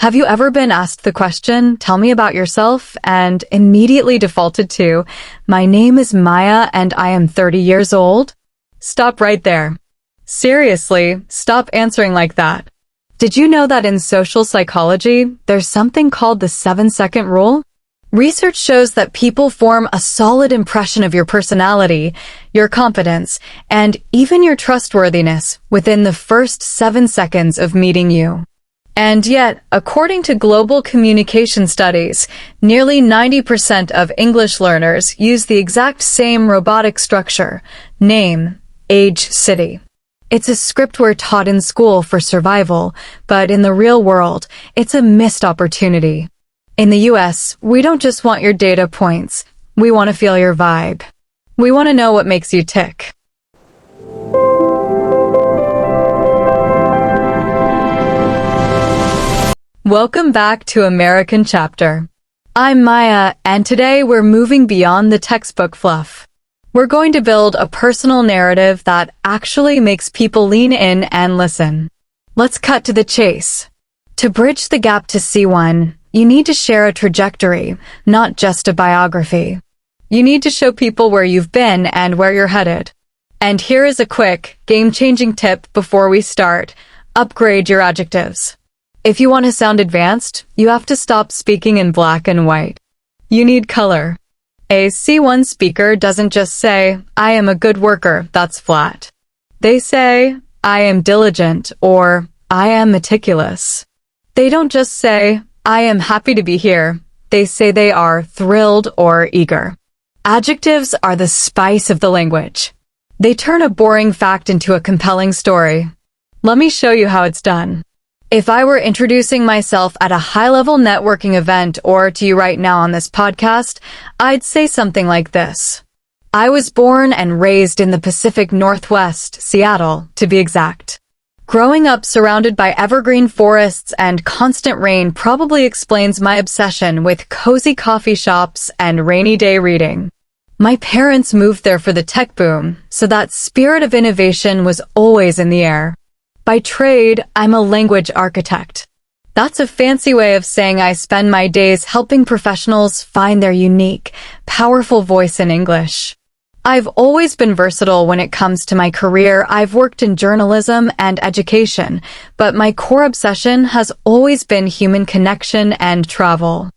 Have you ever been asked the question, tell me about yourself, and immediately defaulted to, my name is Maya and I am 30 years old? Stop right there. Seriously, stop answering like that. Did you know that in social psychology, there's something called the 7-second rule? Research shows that people form a solid impression of your personality, your competence, and even your trustworthiness within the first 7 seconds of meeting you. And yet, according to global communication studies, nearly 90% of English learners use the exact same robotic structure: name, age, city. It's a script we're taught in school for survival, but in the real world, it's a missed opportunity. In the US, we don't just want your data points. We want to feel your vibe. We want to know what makes you tick. Welcome back to American Chapter. I'm Maya, and today we're moving beyond the textbook fluff. We're going to build a personal narrative that actually makes people lean in and listen. Let's cut to the chase. To bridge the gap to C1, you need to share a trajectory, not just a biography. You need to show people where you've been and where you're headed. And here is a quick, game-changing tip before we start. Upgrade your adjectives. If you want to sound advanced, you have to stop speaking in black and white. You need color. A C1 speaker doesn't just say, I am a good worker, that's flat. They say, I am diligent, or I am meticulous. They don't just say, I am happy to be here. They say they are thrilled or eager. Adjectives are the spice of the language. They turn a boring fact into a compelling story. Let me show you how it's done. If I were introducing myself at a high-level networking event or to you right now on this podcast, I'd say something like this. I was born and raised in the Pacific Northwest, Seattle, to be exact. Growing up surrounded by evergreen forests and constant rain probably explains my obsession with cozy coffee shops and rainy day reading. My parents moved there for the tech boom, so that spirit of innovation was always in the air. By trade, I'm a language architect. That's a fancy way of saying I spend my days helping professionals find their unique, powerful voice in English. I've always been versatile when it comes to my career. I've worked in journalism and education, but my core obsession has always been human connection and travel.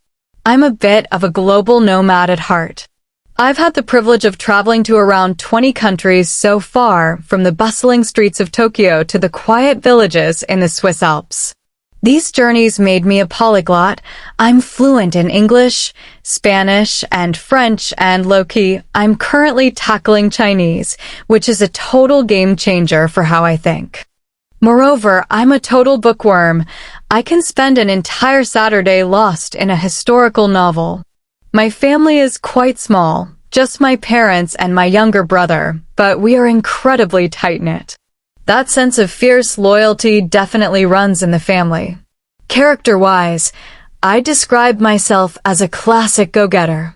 I'm a bit of a global nomad at heart. I've had the privilege of traveling to around 20 countries so far, from the bustling streets of Tokyo to the quiet villages in the Swiss Alps. These journeys made me a polyglot. I'm fluent in English, Spanish, and French, and low-key, I'm currently tackling Chinese, which is a total game changer for how I think. Moreover, I'm a total bookworm. I can spend an entire Saturday lost in a historical novel. My family is quite small, just my parents and my younger brother, but we are incredibly tight-knit. That sense of fierce loyalty definitely runs in the family. Character-wise, I describe myself as a classic go-getter.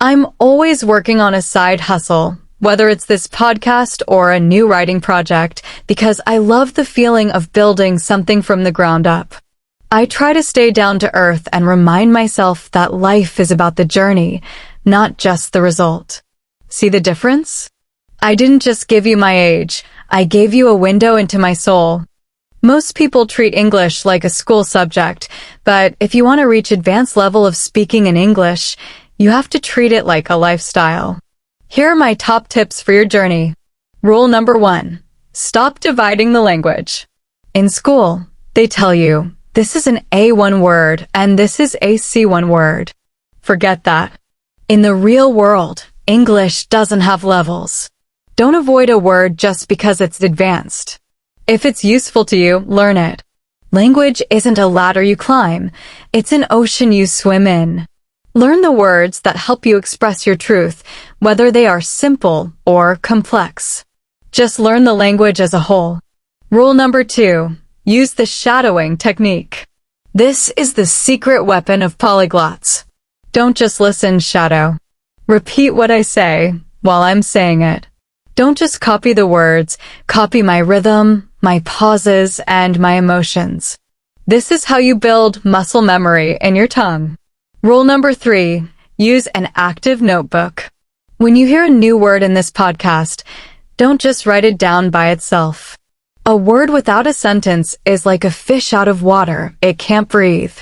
I'm always working on a side hustle, whether it's this podcast or a new writing project, because I love the feeling of building something from the ground up. I try to stay down to earth and remind myself that life is about the journey, not just the result. See the difference? I didn't just give you my age, I gave you a window into my soul. Most people treat English like a school subject, but if you want to reach advanced level of speaking in English, you have to treat it like a lifestyle. Here are my top tips for your journey. Rule number 1. Stop dividing the language. In school, they tell you, this is an A1 word, and this is a C1 word. Forget that. In the real world, English doesn't have levels. Don't avoid a word just because it's advanced. If it's useful to you, learn it. Language isn't a ladder you climb. It's an ocean you swim in. Learn the words that help you express your truth, whether they are simple or complex. Just learn the language as a whole. Rule number 2. Use the shadowing technique. This is the secret weapon of polyglots. Don't just listen, shadow. Repeat what I say while I'm saying it. Don't just copy the words, copy my rhythm, my pauses, and my emotions. This is how you build muscle memory in your tongue. Rule number 3, use an active notebook. When you hear a new word in this podcast, don't just write it down by itself. A word without a sentence is like a fish out of water. It can't breathe.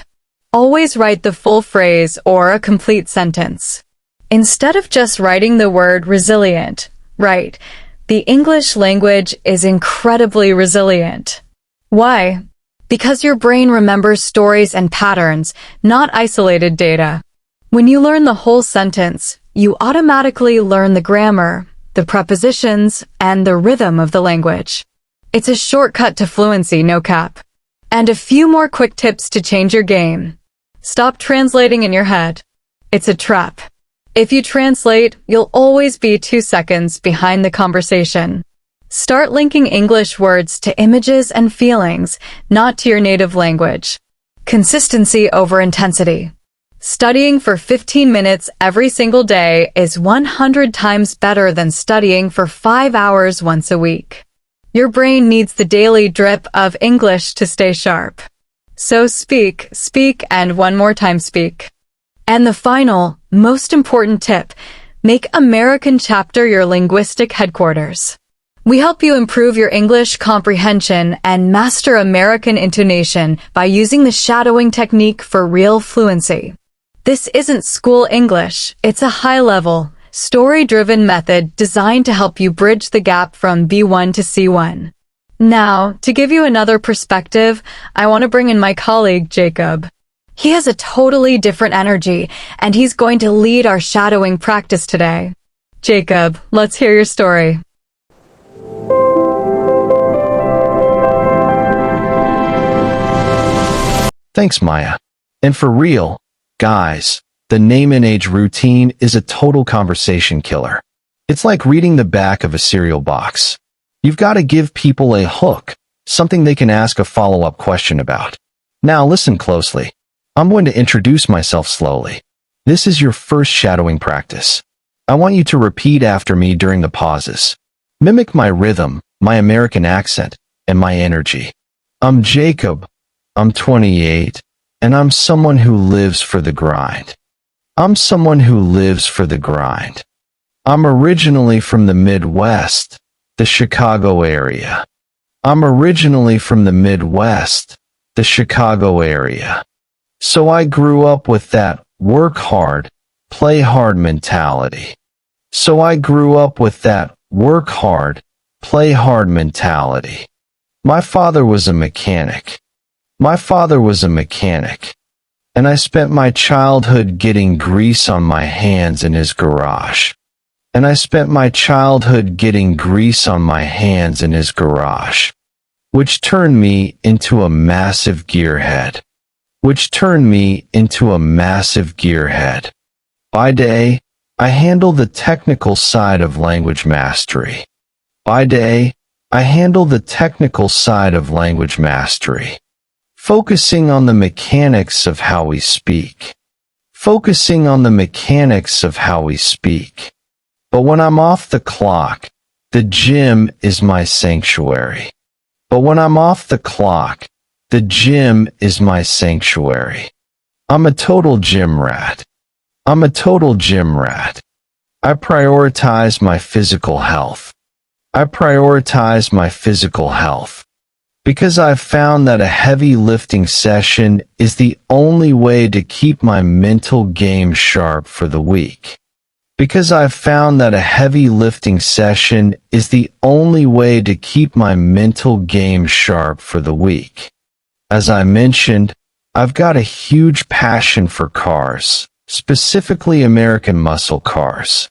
Always write the full phrase or a complete sentence. Instead of just writing the word resilient, write, "The English language is incredibly resilient." Why? Because your brain remembers stories and patterns, not isolated data. When you learn the whole sentence, you automatically learn the grammar, the prepositions, and the rhythm of the language. It's a shortcut to fluency, no cap. And a few more quick tips to change your game. Stop translating in your head. It's a trap. If you translate, you'll always be 2 seconds behind the conversation. Start linking English words to images and feelings, not to your native language. Consistency over intensity. Studying for 15 minutes every single day is 100 times better than studying for 5 hours once a week. Your brain needs the daily drip of English to stay sharp. So speak, and one more time speak. And the final, most important tip, make American Chapter your linguistic headquarters. We help you improve your English comprehension and master American intonation by using the shadowing technique for real fluency. This isn't school English, it's a high-level, story-driven method designed to help you bridge the gap from B1 to C1. Now, to give you another perspective, I want to bring in my colleague, Jacob. He has a totally different energy, and he's going to lead our shadowing practice today. Jacob, let's hear your story. Thanks, Maya. And for real, guys, the name and age routine is a total conversation killer. It's like reading the back of a cereal box. You've got to give people a hook, something they can ask a follow-up question about. Now listen closely. I'm going to introduce myself slowly. This is your first shadowing practice. I want you to repeat after me during the pauses. Mimic my rhythm, my American accent, and my energy. I'm Jacob. I'm 28, and I'm someone who lives for the grind. I'm someone who lives for the grind. I'm originally from the Midwest, the Chicago area. I'm originally from the Midwest, the Chicago area. So I grew up with that work hard, play hard mentality. So I grew up with that work hard, play hard mentality. My father was a mechanic. My father was a mechanic, and I spent my childhood getting grease on my hands in his garage. And I spent my childhood getting grease on my hands in his garage, which turned me into a massive gearhead. Which turned me into a massive gearhead. By day, I handle the technical side of language mastery. By day, I handle the technical side of language mastery. Focusing on the mechanics of how we speak. Focusing on the mechanics of how we speak. But when I'm off the clock, the gym is my sanctuary. But when I'm off the clock, the gym is my sanctuary. I'm a total gym rat. I'm a total gym rat. I prioritize my physical health. I prioritize my physical health. Because I've found that a heavy lifting session is the only way to keep my mental game sharp for the week. Because I've found that a heavy lifting session is the only way to keep my mental game sharp for the week. As I mentioned, I've got a huge passion for cars, specifically American muscle cars.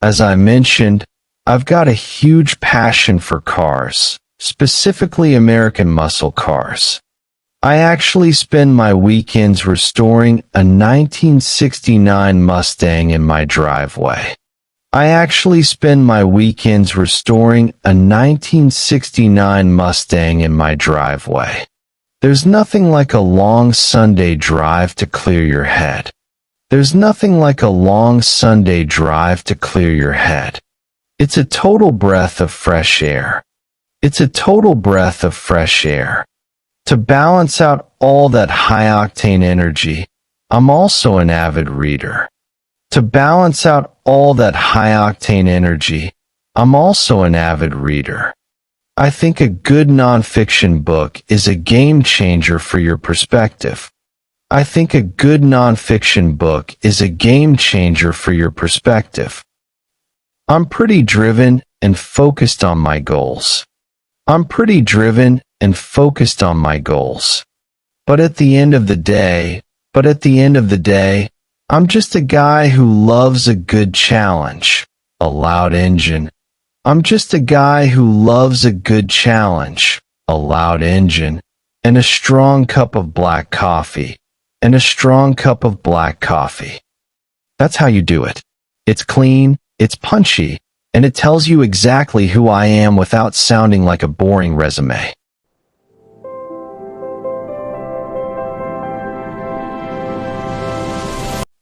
As I mentioned, I've got a huge passion for cars, specifically American muscle cars. I actually spend my weekends restoring a 1969 Mustang in my driveway. I actually spend my weekends restoring a 1969 Mustang in my driveway. There's nothing like a long Sunday drive to clear your head. There's nothing like a long Sunday drive to clear your head. It's a total breath of fresh air. It's a total breath of fresh air. To balance out all that high-octane energy, I'm also an avid reader. To balance out all that high-octane energy, I'm also an avid reader. I think a good nonfiction book is a game changer for your perspective. I think a good nonfiction book is a game changer for your perspective. I'm pretty driven and focused on my goals. I'm pretty driven and focused on my goals. But at the end of the day, I'm just a guy who loves a good challenge, a loud engine. I'm just a guy who loves a good challenge, a loud engine, and a strong cup of black coffee, and a strong cup of black coffee. That's how you do it. It's clean, it's punchy, and it tells you exactly who I am without sounding like a boring resume.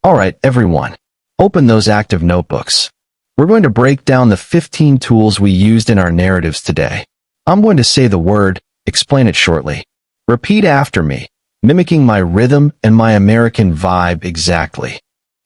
All right, everyone, open those active notebooks. We're going to break down the 15 tools we used in our narratives today. I'm going to say the word, explain it shortly. Repeat after me, mimicking my rhythm and my American vibe exactly.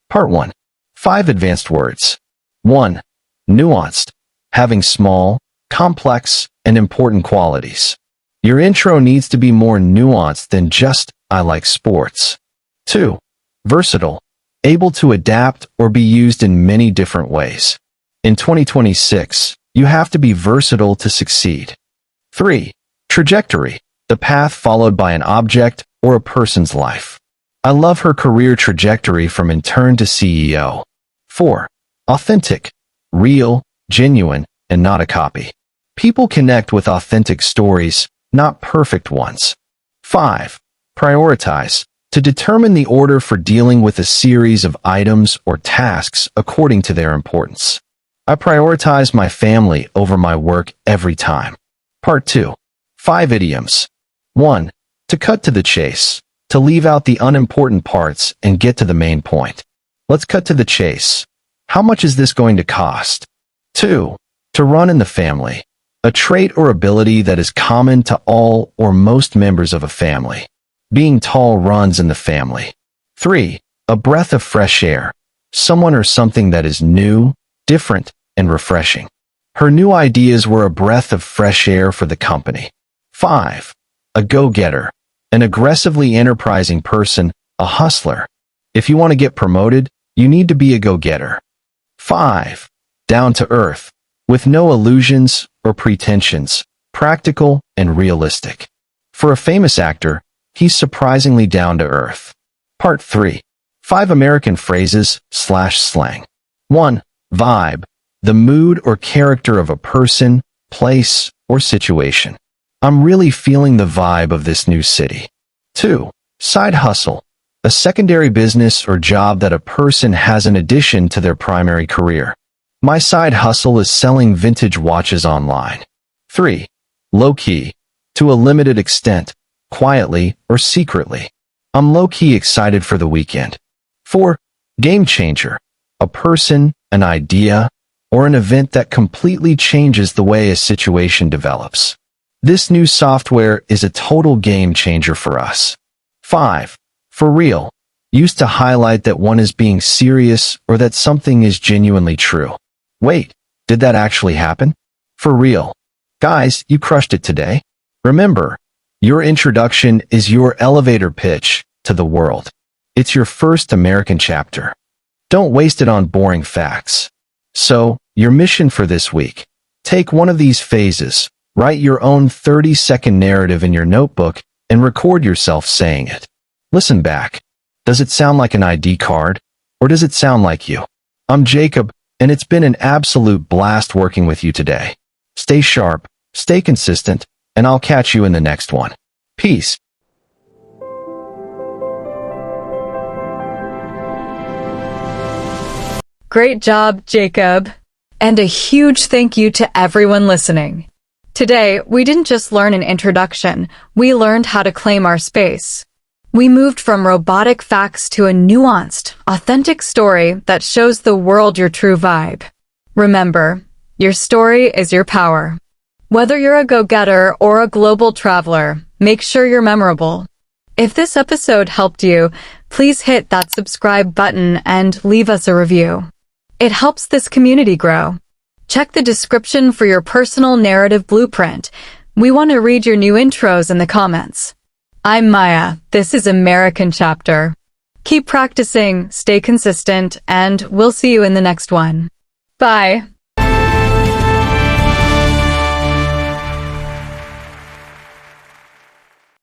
Part 1. 5 advanced words. 1. Nuanced, having small, complex, and important qualities. Your intro needs to be more nuanced than just, I like sports. 2. Versatile, able to adapt or be used in many different ways. In 2026, you have to be versatile to succeed. 3. Trajectory, the path followed by an object or a person's life. I love her career trajectory from intern to CEO. 4. Authentic, real, genuine, and not a copy. People connect with authentic stories, not perfect ones. 5. Prioritize, to determine the order for dealing with a series of items or tasks according to their importance. I prioritize my family over my work every time. Part 2. 5 idioms. 1. To cut to the chase, to leave out the unimportant parts and get to the main point. Let's cut to the chase. How much is this going to cost? 2. To run in the family, a trait or ability that is common to all or most members of a family. Being tall runs in the family. 3. A breath of fresh air, someone or something that is new, different, and refreshing. Her new ideas were a breath of fresh air for the company. 5. A go-getter, an aggressively enterprising person, a hustler. If you want to get promoted, you need to be a go-getter. 5. Down to earth, with no illusions or pretensions, practical and realistic. For a famous actor, he's surprisingly down to earth. Part 3. 5 American phrases/slang. 1. Vibe, the mood or character of a person, place, or situation. I'm really feeling the vibe of this new city. 2. Side hustle, a secondary business or job that a person has in addition to their primary career. My side hustle is selling vintage watches online. 3. Low-key, to a limited extent, quietly or secretly. I'm low-key excited for the weekend. 4. Game changer, a person, an idea, or an event that completely changes the way a situation develops. This new software is a total game changer for us. 5. For real, used to highlight that one is being serious or that something is genuinely true. Wait, did that actually happen? For real. Guys, you crushed it today. Remember, your introduction is your elevator pitch to the world. It's your first American chapter. Don't waste it on boring facts. So, your mission for this week. Take one of these phases, write your own 30-second narrative in your notebook, and record yourself saying it. Listen back. Does it sound like an ID card? Or does it sound like you? I'm Jacob, and it's been an absolute blast working with you today. Stay sharp, stay consistent, and I'll catch you in the next one. Peace. Great job, Jacob. And a huge thank you to everyone listening. Today, we didn't just learn an introduction, we learned how to claim our space. We moved from robotic facts to a nuanced, authentic story that shows the world your true vibe. Remember, your story is your power. Whether you're a go-getter or a global traveler, Make sure you're memorable. If this episode helped you, please hit that subscribe button and leave us a review. It helps this community grow. Check the description for your personal narrative blueprint. We want to read your new intros in the comments. I'm Maya. This is American Chapter. Keep practicing, stay consistent, and we'll see you in the next one. Bye.